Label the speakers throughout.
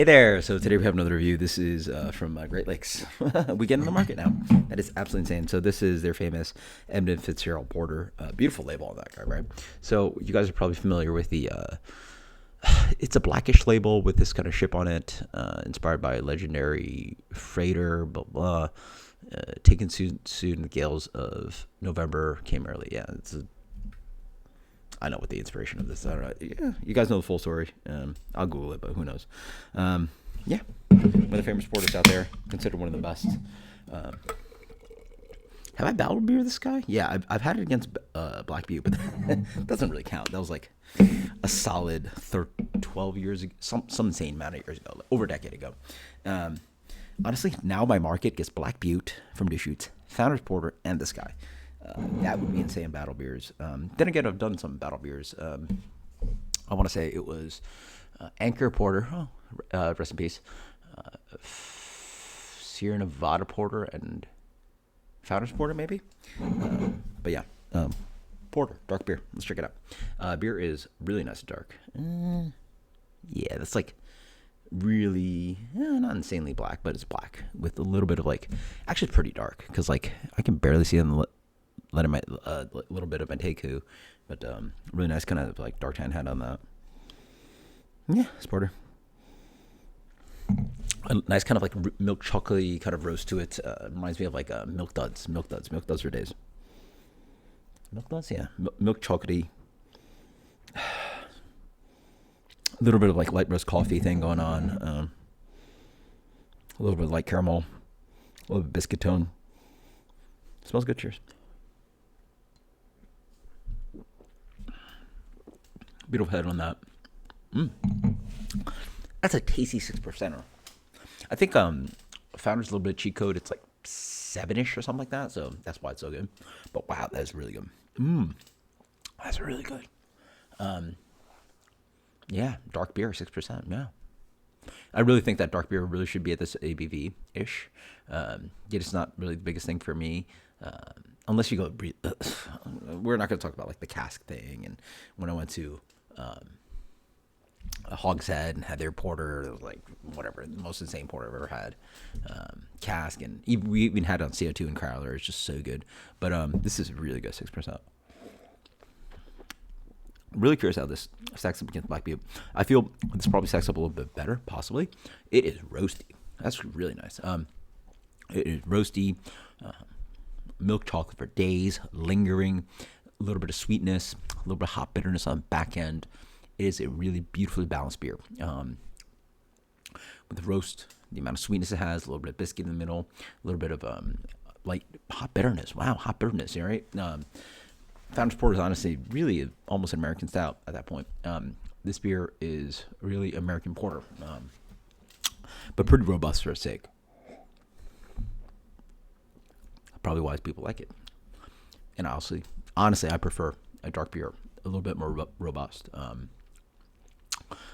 Speaker 1: Hey there! So today we have another review. This is from Great Lakes. We get in the market now. That is absolutely insane. So this is their famous Edmund Fitzgerald Porter. Beautiful label on that guy, right? So you guys are probably familiar with the. It's a blackish label with this kind of ship on it, inspired by a legendary freighter. Blah blah. Taken soon in the gales of November came early. Yeah, I know what the inspiration of this. I don't know. Yeah, you guys know the full story. I'll Google it, but who knows? Yeah, one of the famous porters out there, considered one of the best. Have I battled beer this guy? Yeah, I've had it against Black Butte, but that doesn't really count. That was like a solid 12 years ago, some insane amount of years ago, over a decade ago. Honestly, now my market gets Black Butte from Deschutes, Founders Porter, and this guy. That would be insane battle beers. Then again, I've done some battle beers. I want to say it was Anchor Porter, rest in peace, Sierra Nevada Porter, and Founders Porter, maybe. But yeah, Porter, dark beer. Let's check it out. Beer is really nice and dark. Yeah, that's like really not insanely black, but it's black with a little bit of like, actually it's pretty dark because like I can barely see in the letting my little bit of my Teku, but really nice kind of like dark tan head on that. Yeah, it's Porter. A nice kind of like milk chocolatey kind of roast to it. Reminds me of like milk duds. Milk duds for days. Milk duds, yeah. Milk chocolatey. A little bit of like light roast coffee thing going on. A little bit of light caramel. A little bit of biscuit tone. Smells good. Cheers. Beautiful head on that. That's a tasty 6%er. I think Founder's a little bit of cheat code. It's like 7-ish or something like that. So that's why it's so good. But wow, that's really good. That's really good. Yeah, dark beer, 6%. Yeah. I really think that dark beer really should be at this ABV-ish. Yet it's not really the biggest thing for me. Unless you go, we're not going to talk about like the cask thing. And when I went to a Hogshead and had their porter, it was like whatever, the most insane porter I've ever had. Cask, and we even had it on CO2 and Crowler. It's just so good. But this is really good, 6%. Really curious how this stacks up against Black Butte. I feel this probably stacks up a little bit better, possibly. It is roasty. That's really nice. It is roasty, milk chocolate for days, lingering, a little bit of sweetness, a little bit of hot bitterness on the back end. It is a really beautifully balanced beer. With the roast, the amount of sweetness it has, a little bit of biscuit in the middle, a little bit of light hot bitterness. Wow, hot bitterness, right? Founders Porter is honestly really almost an American stout at that point. This beer is really American porter, but pretty robust for its sake. Probably why people like it. And honestly, I prefer a dark beer a little bit more robust.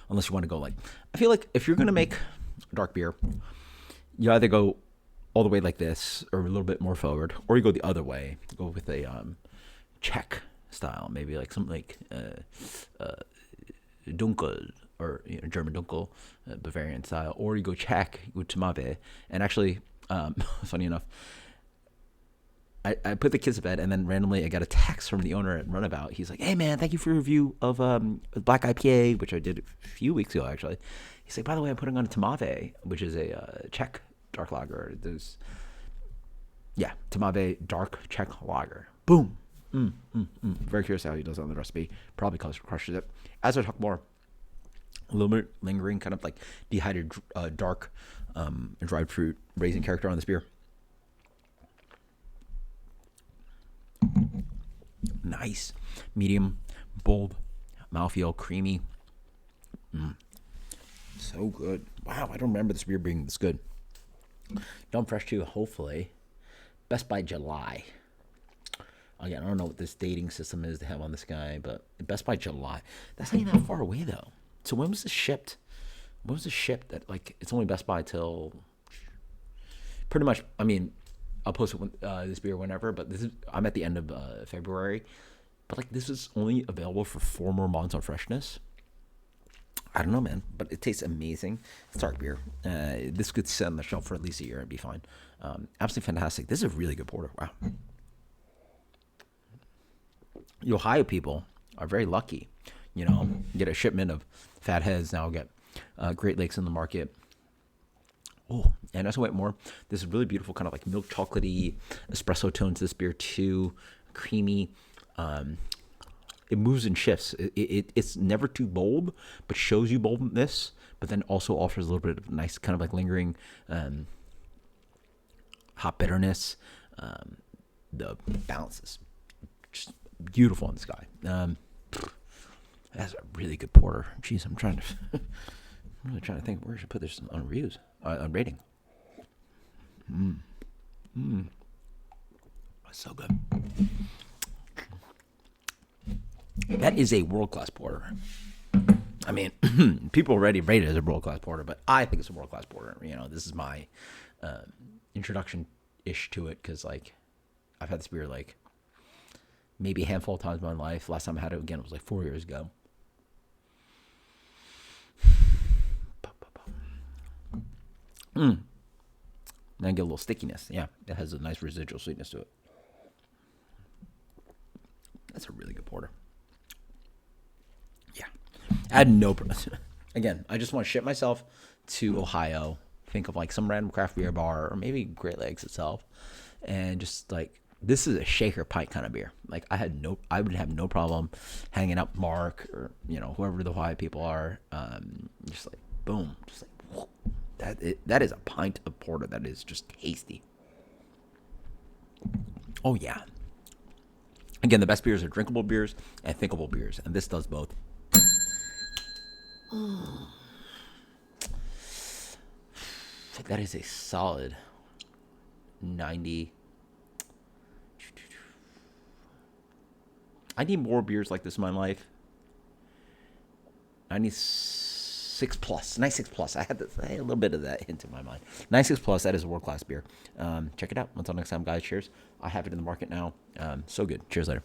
Speaker 1: Unless you want to go like, I feel like if you're gonna make dark beer, you either go all the way like this, or a little bit more forward, or you go the other way. Go with a Czech style, maybe like something like Dunkel, or German Dunkel, Bavarian style, or you go Czech, you go Tmave. And actually, funny enough, I put the kids to bed, and then randomly I got a text from the owner at Runabout. He's like, "Hey man, thank you for your review of Black IPA, which I did a few weeks ago actually." He's like, "By the way, I'm putting on a Tmave, which is a Czech dark lager. Tmave dark Czech lager. Boom." Very curious how he does it on the recipe. Probably crushes it. As I talk more, a little bit lingering, kind of like dehydrated dark dried fruit raisin character on this beer. Nice, medium, bold, mouthfeel, creamy. So good. Wow, I don't remember this beer being this good. Done fresh too, hopefully. Best by July. Again, I don't know what this dating system is they have on this guy, but Best by July. That's not even that far away though. So when was this shipped? When was this shipped? That like it's only Best By till pretty much. I mean, I'll post it this beer whenever, but I'm at the end of February. But like this is only available for 4 more months on freshness. I don't know, man, but it tastes amazing. It's dark beer. This could sit on the shelf for at least a year and be fine. Absolutely fantastic. This is a really good porter. Wow. The Ohio people are very lucky. Get a shipment of Fatheads now. Get Great Lakes in the market. Oh, and as I went more, this is really beautiful, kind of like milk chocolatey espresso tone to this beer too, creamy. It moves and shifts. It's never too bold, but shows you boldness, but then also offers a little bit of nice kind of like lingering hop bitterness. The balance is just beautiful in this guy. That's a really good porter. Jeez, I'm really trying to think where I should put this on reviews, on rating. That's so good. That is a world-class porter. I mean, people already rate it as a world-class porter, but I think it's a world-class porter. This is my introduction-ish to it, because, like, I've had this beer, like, maybe a handful of times in my life. Last time I had it, again, was, like, 4 years ago. Then I get a little stickiness. Yeah, it has a nice residual sweetness to it. That's a really good porter. Yeah. I had no... Again, I just want to ship myself to Ohio, think of like some random craft beer bar, or maybe Great Lakes itself, and just like, this is a shaker pint kind of beer. Like, I would have no problem hanging out Mark or whoever the Ohio people are. Just like boom, just like whoop. That is a pint of porter that is just tasty. Oh yeah. Again, the best beers are drinkable beers and thinkable beers, and this does both. That is a solid 90. I need more beers like this in my life. 96 plus. 96 plus. I had a little bit of that hint in my mind. 96 plus. That is a world-class beer. Check it out. Until next time, guys. Cheers. I have it in the market now. So good. Cheers later.